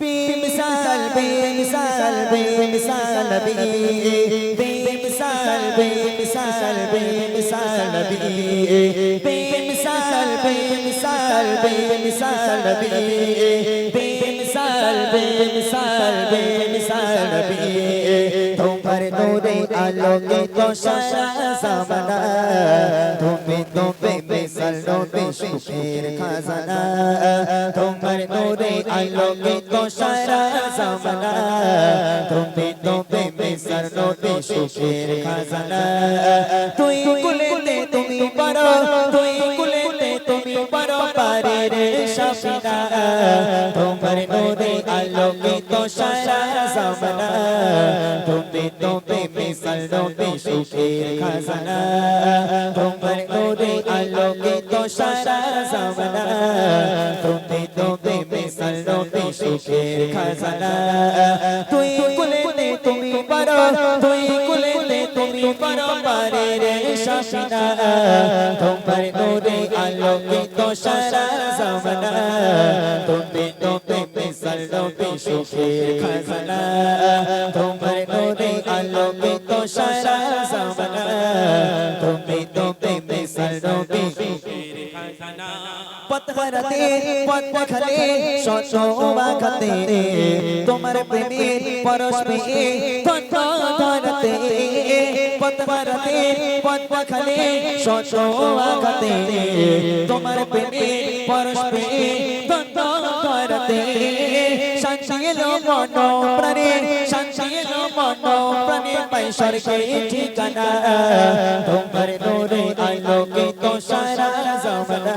बेमिसाल बेमिसाल बेमिसाल नबी बेमिसाल बेमिसाल बेमिसाल नबी बेमिसाल बेमिसाल बेमिसाल नबी बेमिसाल बेमिसाल बेमिसाल नबी तुम्हार नूरे आलोकित सारा ज़माना तुम्हें तो बेमिसाल नबी सुखेर खजाना तुम्हार नूरे आलोकित सारा ज़माना तुम्हें तो बेमिसाल नबी सुखेर खजाना তুই কুলেতে তুমি পারো তুই কুলেতে তুমি পারো পারের শাফিনা তোমার নূরে আলোকিত সারা জামানা তুমি তো বেমিসাল নবী সুখের খাজানা তোমার নূরে আলোকিত সারা জামানা তুমি তো বেমিসাল নবী সুখের খাজানা তুই কুলেতে তুমি পারো তুই কুলেতে তুমি পারো পারের শাফিনা তোমার নূরে আলোকিত সারা জামানা তুমি তো বেমিসাল নবী সুখের খাজানা তোমার নূরে আলোকিত সারা জামানা তুমি তো বেমিসাল নবী সুখের খাজানা পথহারাতে পথ দেখালে শতবা খাতে তোমার প্রেমের পরশ পেয়ে ধন্য ধরতে পথহারাতে পথ দেখালে শতবা খাতে তোমার প্রেমের পরশ পেয়ে ধন্য ধরতে শান্তি এলো মন প্রাণে শান্তি এলো মন প্রাণে পাই স্বর্গের ঠিকানা তোমার নূরে আলোকিত সারা জামানা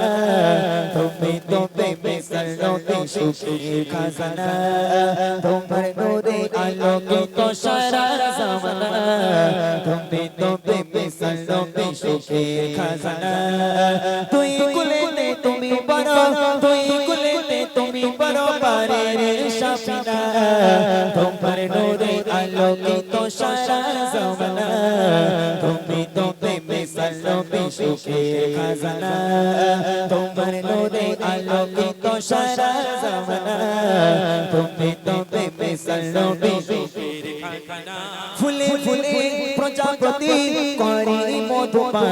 তুমি তো বেমিসাল নবী সুখের খাজানা তোমার নূরে আলোকিত সারা জামানা তুমি তো বেমিসাল নবী সুখের খাজানা তুই কুলেতে তুমি বড় তুই কুলেতে তুমি বড় পারের শাফিনা তোমার নূরে আলোকিত সারা জামানা তুমি তো বেমিসাল নবী সুখের খাজানা তোমার নূরে আলোকিত সারা জামানা তুমি তো বেমিসাল নবী সুখের খাজানা ফুলে ফুলে প্রজাপতি করে মধুপান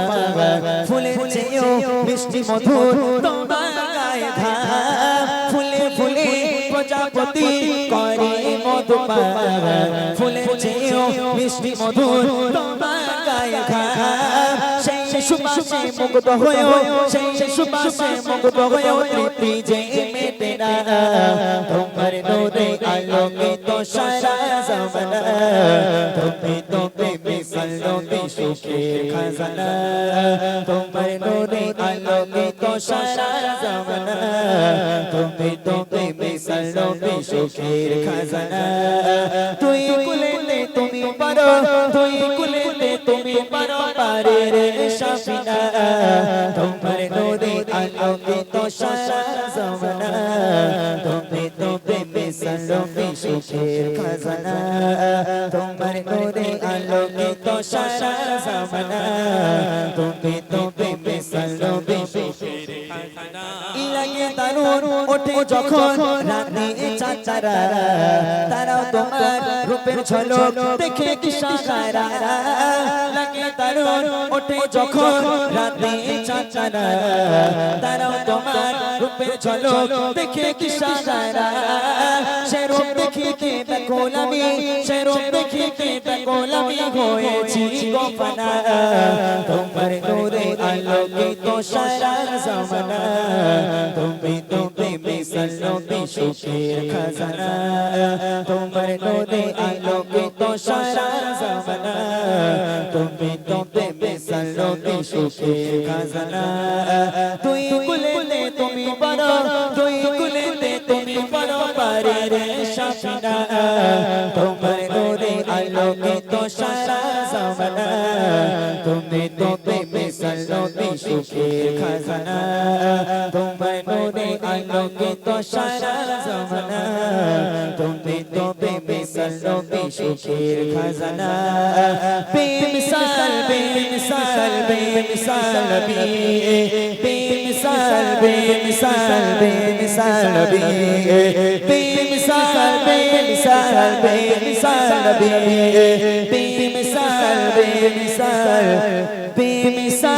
ফুলের চেয়েও মিষ্টি মধুর তোমার গায়ে ঘাম ফুলে ফুলে প্রজাপতি করে মধুপান ফুলের চেয়েও মিষ্টি মধুর তোমার গায়ে ঘাম সেই সুবাসে মুগ্ধ হয়েও সেই সুবাসে মুগ্ধ হয়েও তৃপ্তি যে মেটে না তোমার নূরে আলোকিত সারা জামানা তুমি তো বেমিসাল নবী সুখের খাজানা তোমার নূরে আলোকিত সারা জামানা তুমি তো বেমিসাল নবী সুখের খাজানা তুই কুলেতে তুমি পারো তুই কুলেতে তুমি পারো পারের শাফিনা তোমার নূরে আলোকিত সারা জামানা তুমি তো বেমিসাল নবী সুখের খাজানা তোমার নূরে আলোকিত সারা জামানা তুমি তো বেমিসাল নবী সুখের খাজানা লাগে তারুণ ওঠে যখন রাতে চাচারা তারাও তোমার রূপের ঝলক দেখে কি সারা লাগে তারুণ ওঠে যখন রাতে চাচারা তারাও তোমার রূপের ঝলক দেখে কি সারা সে রূপ দেখে কে বেকুল আমি সে রূপ দেখে কে বেকুল আমি হয়েছি গোপনা তোমার নূরে আলোকিত সারা জামানা তুমি তো বেমিসাল নবী সুখের খাজানা তোমার নূরে আলোকিত সারা জামানা তুমি তো বেমিসাল নবী সুখের খাজানা তুই কুলেতে তুমি বড় তুই কুলেতে তুমি বড় পারের শাফিনা তোমার নূরে আলোকিত সারা জামানা তুমি তো বেমিসাল নবী সুখের খাজানা তোমার নূরে আলোকিত সারা জামানা তুমি তো বেমিসাল নবী সুখের খাজানা বেমিসাল বেমিসাল বেমিসাল নবী बेमिसाल बेमिसाल नबी बेमिसाल बेमिसाल बेमिसाल नबी बेमिसाल बेमिसाल बेमिसाल